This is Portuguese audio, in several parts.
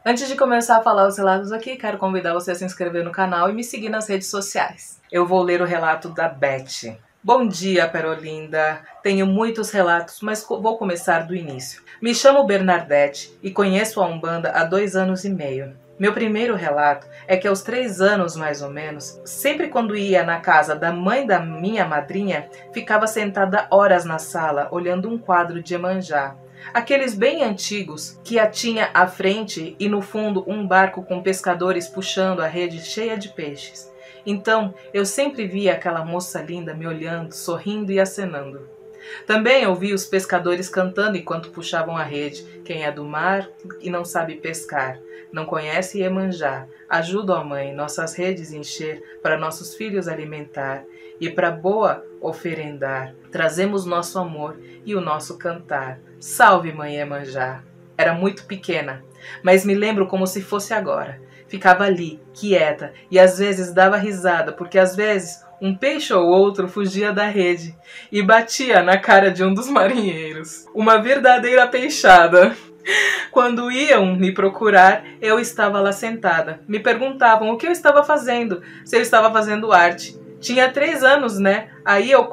Antes de começar a falar os relatos aqui, quero convidar você a se inscrever no canal e me seguir nas redes sociais. Eu vou ler o relato da Beth. Bom dia, Perolinda. Tenho muitos relatos, mas vou começar do início. Me chamo Bernadette e conheço a Umbanda há 2 anos e meio. Meu primeiro relato é que aos 3 anos, mais ou menos, sempre quando ia na casa da mãe da minha madrinha, ficava sentada horas na sala, olhando um quadro de Iemanjá. Aqueles bem antigos, que a tinha à frente e no fundo um barco com pescadores puxando a rede cheia de peixes. Então, eu sempre via aquela moça linda me olhando, sorrindo e acenando. Também ouvi os pescadores cantando enquanto puxavam a rede. Quem é do mar e não sabe pescar, não conhece Iemanjá. Ajuda, ó mãe, nossas redes encher, para nossos filhos alimentar, e para boa oferendar. Trazemos nosso amor e o nosso cantar. Salve, mãe Iemanjá. Era muito pequena, mas me lembro como se fosse agora. Ficava ali, quieta, e às vezes dava risada, porque às vezes um peixe ou outro fugia da rede e batia na cara de um dos marinheiros. Uma verdadeira peixada. Quando iam me procurar, eu estava lá sentada. Me perguntavam o que eu estava fazendo, se eu estava fazendo arte. Tinha 3 anos, né? Aí eu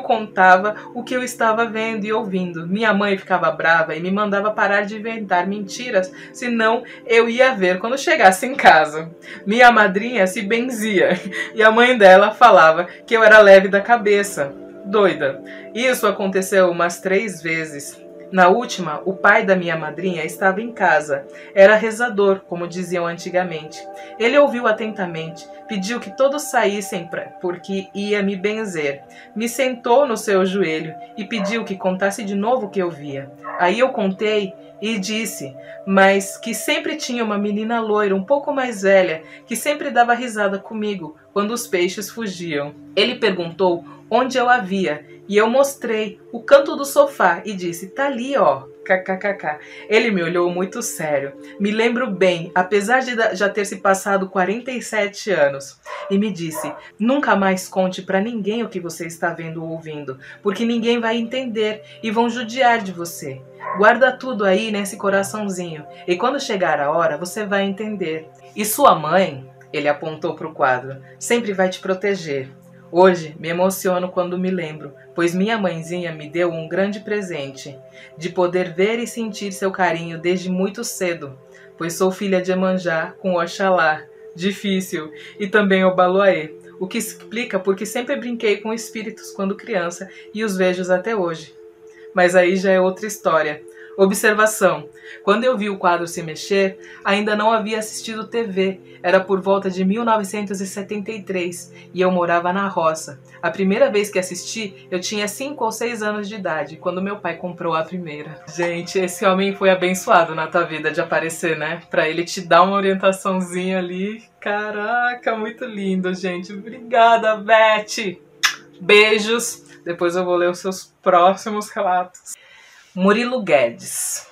contava o que eu estava vendo e ouvindo. Minha mãe ficava brava e me mandava parar de inventar mentiras, senão eu ia ver quando chegasse em casa. Minha madrinha se benzia e a mãe dela falava que eu era leve da cabeça. Doida. Isso aconteceu umas 3 vezes. Na última, o pai da minha madrinha estava em casa. Era rezador, como diziam antigamente. Ele ouviu atentamente, pediu que todos saíssem porque ia me benzer. Me sentou no seu joelho e pediu que contasse de novo o que eu via. Aí eu contei e disse, mas que sempre tinha uma menina loira, um pouco mais velha, que sempre dava risada comigo quando os peixes fugiam. Ele perguntou onde eu a via e eu mostrei o canto do sofá e disse, tá ali, ó. KKKK. Ele me olhou muito sério. Me lembro bem, apesar de já ter se passado 47 anos. E me disse, nunca mais conte pra ninguém o que você está vendo ou ouvindo, porque ninguém vai entender e vão judiar de você. Guarda tudo aí nesse coraçãozinho e quando chegar a hora você vai entender. E sua mãe, ele apontou pro quadro, sempre vai te proteger. Hoje me emociono quando me lembro, pois minha mãezinha me deu um grande presente, de poder ver e sentir seu carinho desde muito cedo, pois sou filha de Iemanjá com Oxalá, difícil, e também Obaloaê, o que explica porque sempre brinquei com espíritos quando criança e os vejo até hoje. Mas aí já é outra história. Observação. Quando eu vi o quadro se mexer, ainda não havia assistido TV. Era por volta de 1973 e eu morava na roça. A primeira vez que assisti, eu tinha 5 ou 6 anos de idade, quando meu pai comprou a primeira. Gente, esse homem foi abençoado na tua vida de aparecer, né? Pra ele te dar uma orientaçãozinha ali. Caraca, muito lindo, gente. Obrigada, Beth. Beijos. Depois eu vou ler os seus próximos relatos. Murilo Guedes.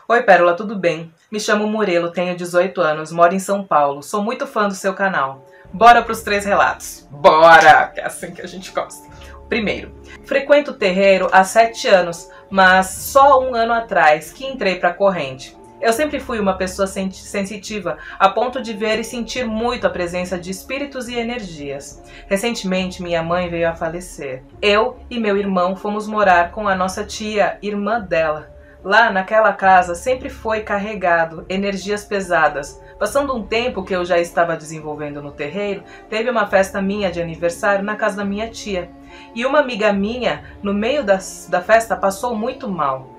Oi, Pérola, tudo bem? Me chamo Murilo, tenho 18 anos, moro em São Paulo. Sou muito fã do seu canal. Bora pros 3 relatos. Bora! Que é assim que a gente gosta. Primeiro, frequento o terreiro há 7 anos, mas só 1 ano atrás que entrei pra corrente. Eu sempre fui uma pessoa sensitiva, a ponto de ver e sentir muito a presença de espíritos e energias. Recentemente, minha mãe veio a falecer. Eu e meu irmão fomos morar com a nossa tia, irmã dela. Lá naquela casa sempre foi carregado energias pesadas. Passando um tempo que eu já estava desenvolvendo no terreiro, teve uma festa minha de aniversário na casa da minha tia. E uma amiga minha, no meio da festa, passou muito mal.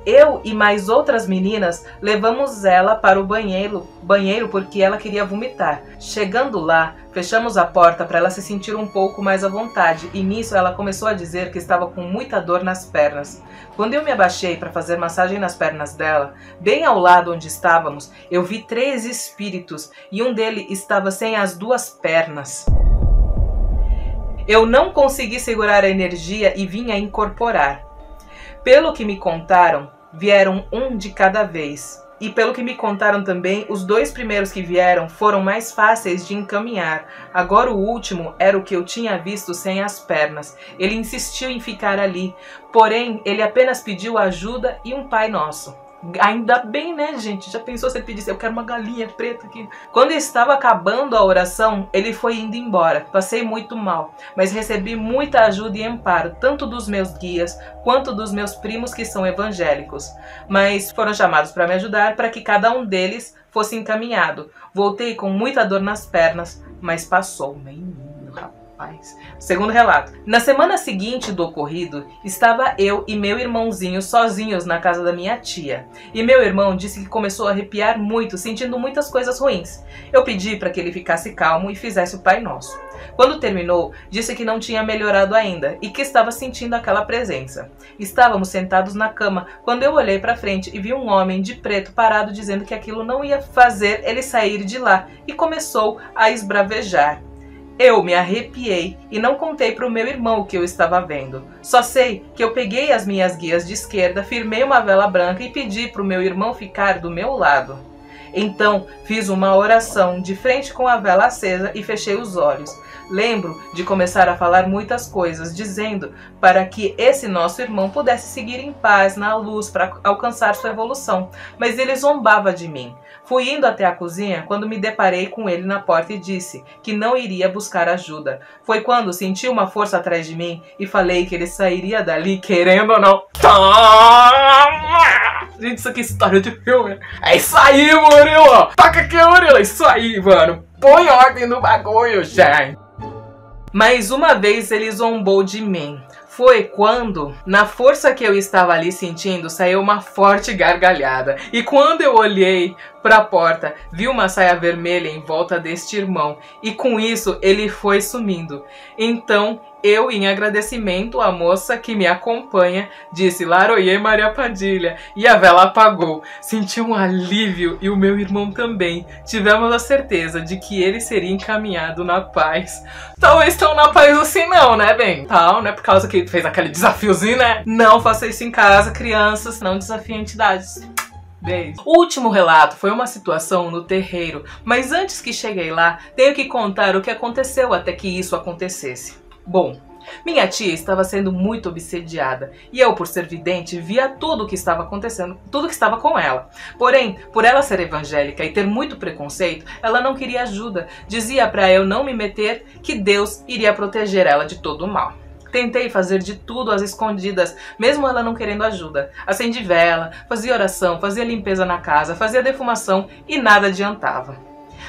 Eu e mais outras meninas levamos ela para o banheiro porque ela queria vomitar. Chegando lá, fechamos a porta para ela se sentir um pouco mais à vontade e nisso ela começou a dizer que estava com muita dor nas pernas. Quando eu me abaixei para fazer massagem nas pernas dela, bem ao lado onde estávamos, eu vi 3 espíritos e um deles estava sem as 2 pernas. Eu não consegui segurar a energia e vim a incorporar. Pelo que me contaram, vieram 1 de cada vez. E pelo que me contaram também, os 2 primeiros que vieram foram mais fáceis de encaminhar. Agora o último era o que eu tinha visto sem as pernas. Ele insistiu em ficar ali, porém ele apenas pediu ajuda e um Pai Nosso. Ainda bem, né, gente? Já pensou se ele pedisse, eu quero uma galinha preta aqui? Quando estava acabando a oração, ele foi indo embora. Passei muito mal, mas recebi muita ajuda e amparo, tanto dos meus guias, quanto dos meus primos que são evangélicos. Mas foram chamados para me ajudar, para que cada um deles fosse encaminhado. Voltei com muita dor nas pernas, mas passou. Menino, rapaz. Segundo relato, na semana seguinte do ocorrido, estava eu e meu irmãozinho sozinhos na casa da minha tia. E meu irmão disse que começou a arrepiar muito, sentindo muitas coisas ruins. Eu pedi para que ele ficasse calmo e fizesse o Pai Nosso. Quando terminou, disse que não tinha melhorado ainda e que estava sentindo aquela presença. Estávamos sentados na cama quando eu olhei para frente e vi um homem de preto parado dizendo que aquilo não ia fazer ele sair de lá e começou a esbravejar. Eu me arrepiei e não contei para o meu irmão o que eu estava vendo. Só sei que eu peguei as minhas guias de esquerda, firmei uma vela branca e pedi para o meu irmão ficar do meu lado. Então fiz uma oração de frente com a vela acesa e fechei os olhos. Lembro de começar a falar muitas coisas, dizendo para que esse nosso irmão pudesse seguir em paz na luz para alcançar sua evolução, mas ele zombava de mim. Fui indo até a cozinha quando me deparei com ele na porta e disse que não iria buscar ajuda. Foi quando senti uma força atrás de mim e falei que ele sairia dali querendo ou não. Gente, isso aqui é história de filme. É isso aí, Murilo! Toca aqui, Murilo! É isso aí, mano! Põe ordem no bagulho, gente! Mais uma vez ele zombou de mim. Foi quando, na força que eu estava ali sentindo, saiu uma forte gargalhada. E quando eu olhei para a porta, vi uma saia vermelha em volta deste irmão. E com isso, ele foi sumindo. Então, eu, em agradecimento à moça que me acompanha, disse Laroie Maria Padilha. E a vela apagou. Senti um alívio e o meu irmão também. Tivemos a certeza de que ele seria encaminhado na paz. Talvez tão na paz assim não, né, bem? Tal, né? Por causa que fez aquele desafiozinho, né? Não faça isso em casa, crianças. Não desafiem entidades. Beijo. O último relato foi uma situação no terreiro. Mas antes que cheguei lá, tenho que contar o que aconteceu até que isso acontecesse. Bom, minha tia estava sendo muito obsediada e eu, por ser vidente, via tudo o que estava acontecendo, tudo que estava com ela. Porém, por ela ser evangélica e ter muito preconceito, ela não queria ajuda. Dizia para eu não me meter que Deus iria proteger ela de todo o mal. Tentei fazer de tudo às escondidas, mesmo ela não querendo ajuda. Acendi vela, fazia oração, fazia limpeza na casa, fazia defumação e nada adiantava.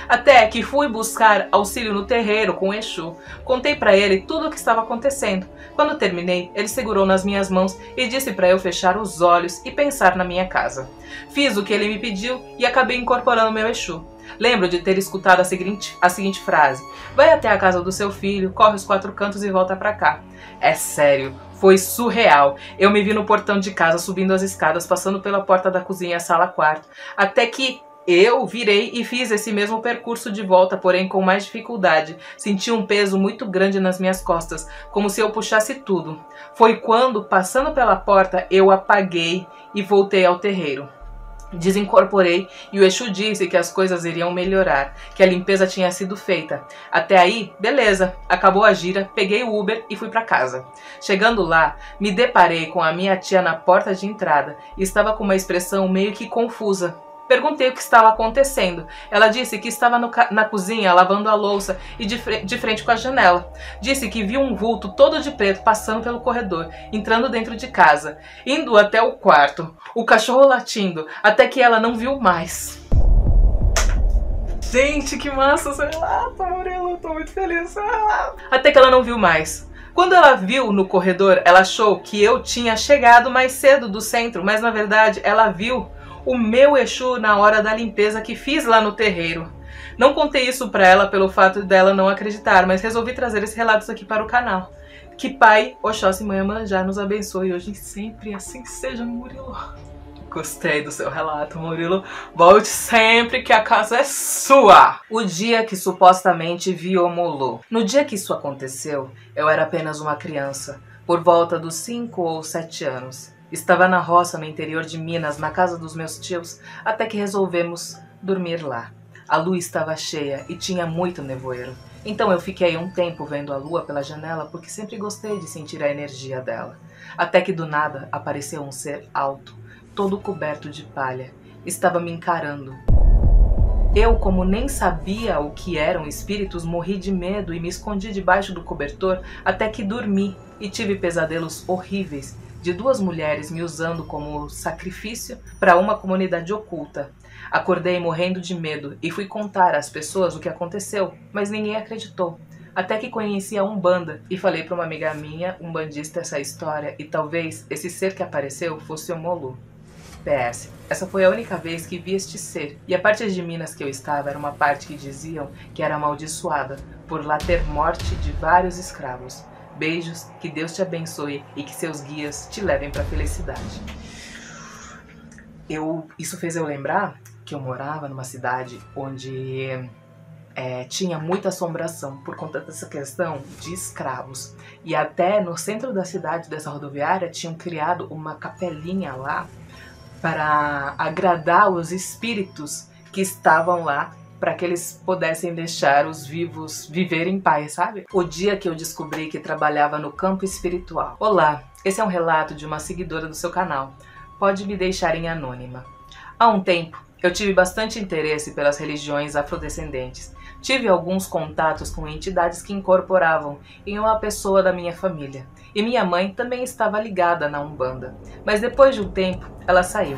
Até que fui buscar auxílio no terreiro com o Exu. Contei para ele tudo o que estava acontecendo. Quando terminei, ele segurou nas minhas mãos e disse para eu fechar os olhos e pensar na minha casa. Fiz o que ele me pediu e acabei incorporando meu Exu. Lembro de ter escutado a seguinte frase: vai até a casa do seu filho, corre os 4 cantos e volta para cá. É sério, foi surreal. Eu me vi no portão de casa, subindo as escadas, passando pela porta da cozinha, sala, quarto, até que eu virei e fiz esse mesmo percurso de volta, porém com mais dificuldade. Senti um peso muito grande nas minhas costas, como se eu puxasse tudo. Foi quando, passando pela porta, eu apaguei e voltei ao terreiro. Desincorporei e o Exu disse que as coisas iriam melhorar, que a limpeza tinha sido feita. Até aí, beleza, acabou a gira, peguei o Uber e fui para casa. Chegando lá, me deparei com a minha tia na porta de entrada e estava com uma expressão meio que confusa. Perguntei o que estava acontecendo. Ela disse que estava na cozinha lavando a louça e de frente com a janela. Disse que viu um vulto todo de preto passando pelo corredor, entrando dentro de casa, indo até o quarto, o cachorro latindo, até que ela não viu mais. Gente, que massa esse relato, Murilo, eu tô muito feliz. Até que ela não viu mais. Quando ela viu no corredor, ela achou que eu tinha chegado mais cedo do centro, mas na verdade ela viu o meu Exu na hora da limpeza que fiz lá no terreiro. Não contei isso pra ela pelo fato dela não acreditar, mas resolvi trazer esses relatos aqui para o canal. Que Pai, Oxóssi e Mãe Iemanjá nos abençoe hoje e sempre, assim seja, Murilo. Gostei do seu relato, Murilo. Volte sempre que a casa é sua. O dia que supostamente vi Omolô. No dia que isso aconteceu, eu era apenas uma criança, por volta dos 5 ou 7 anos. Estava na roça no interior de Minas, na casa dos meus tios, até que resolvemos dormir lá. A lua estava cheia e tinha muito nevoeiro. Então eu fiquei um tempo vendo a lua pela janela porque sempre gostei de sentir a energia dela. Até que do nada apareceu um ser alto, todo coberto de palha. Estava me encarando. Eu, como nem sabia o que eram espíritos, morri de medo e me escondi debaixo do cobertor até que dormi e tive pesadelos horríveis de duas mulheres me usando como sacrifício para uma comunidade oculta. Acordei morrendo de medo e fui contar às pessoas o que aconteceu, mas ninguém acreditou. Até que conheci a Umbanda e falei para uma amiga minha, umbandista, essa história e talvez esse ser que apareceu fosse o Molu. PS. Essa foi a única vez que vi este ser, e a parte de Minas que eu estava era uma parte que diziam que era amaldiçoada, por lá ter morte de vários escravos. Beijos, que Deus te abençoe e que seus guias te levem para a felicidade. Isso fez eu lembrar que eu morava numa cidade onde tinha muita assombração por conta dessa questão de escravos. E até no centro da cidade, dessa rodoviária, tinham criado uma capelinha lá para agradar os espíritos que estavam lá, para que eles pudessem deixar os vivos viver em paz, sabe? O dia que eu descobri que trabalhava no campo espiritual. Olá, esse é um relato de uma seguidora do seu canal. Pode me deixar em anônima. Há um tempo, eu tive bastante interesse pelas religiões afrodescendentes. Tive alguns contatos com entidades que incorporavam em uma pessoa da minha família. E minha mãe também estava ligada na Umbanda. Mas depois de um tempo, ela saiu.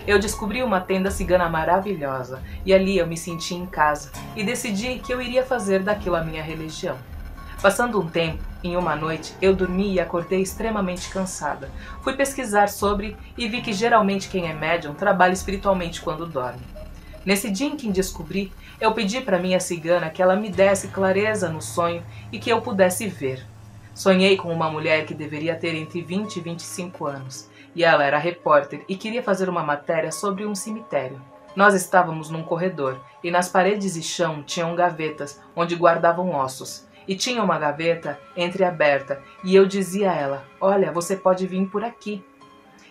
Eu descobri uma tenda cigana maravilhosa e ali eu me senti em casa e decidi que eu iria fazer daquilo a minha religião. Passando um tempo, em uma noite, eu dormi e acordei extremamente cansada. Fui pesquisar sobre e vi que geralmente quem é médium trabalha espiritualmente quando dorme. Nesse dia em que descobri, eu pedi para minha cigana que ela me desse clareza no sonho e que eu pudesse ver. Sonhei com uma mulher que deveria ter entre 20 e 25 anos, e ela era repórter e queria fazer uma matéria sobre um cemitério. Nós estávamos num corredor, e nas paredes e chão tinham gavetas onde guardavam ossos, e tinha uma gaveta entreaberta, e eu dizia a ela, olha, você pode vir por aqui.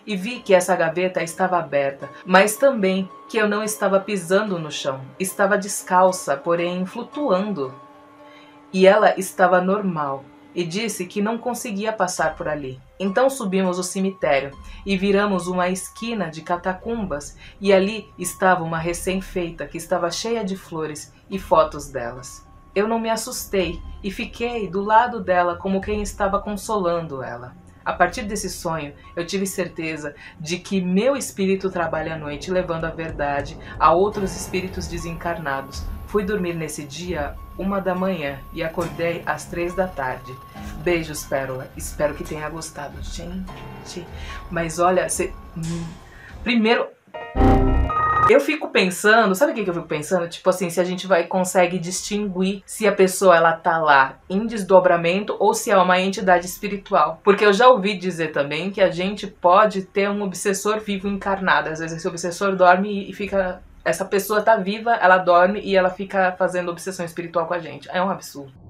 E vi que essa gaveta estava aberta, mas também que eu não estava pisando no chão, estava descalça, porém flutuando. E ela estava normal. E disse que não conseguia passar por ali. Então subimos o cemitério e viramos uma esquina de catacumbas e ali estava uma recém-feita que estava cheia de flores e fotos delas. Eu não me assustei e fiquei do lado dela como quem estava consolando ela. A partir desse sonho, eu tive certeza de que meu espírito trabalha à noite levando a verdade a outros espíritos desencarnados. Fui dormir nesse dia 1 da manhã e acordei às 3 da tarde. Beijos, Pérola. Espero que tenha gostado. Gente, mas olha, primeiro, eu fico pensando, sabe o que eu fico pensando? Tipo assim, se a gente consegue distinguir se a pessoa ela tá lá em desdobramento ou se é uma entidade espiritual. Porque eu já ouvi dizer também que a gente pode ter um obsessor vivo encarnado. Às vezes esse obsessor dorme e fica... Essa pessoa tá viva, ela dorme e ela fica fazendo obsessão espiritual com a gente. É um absurdo.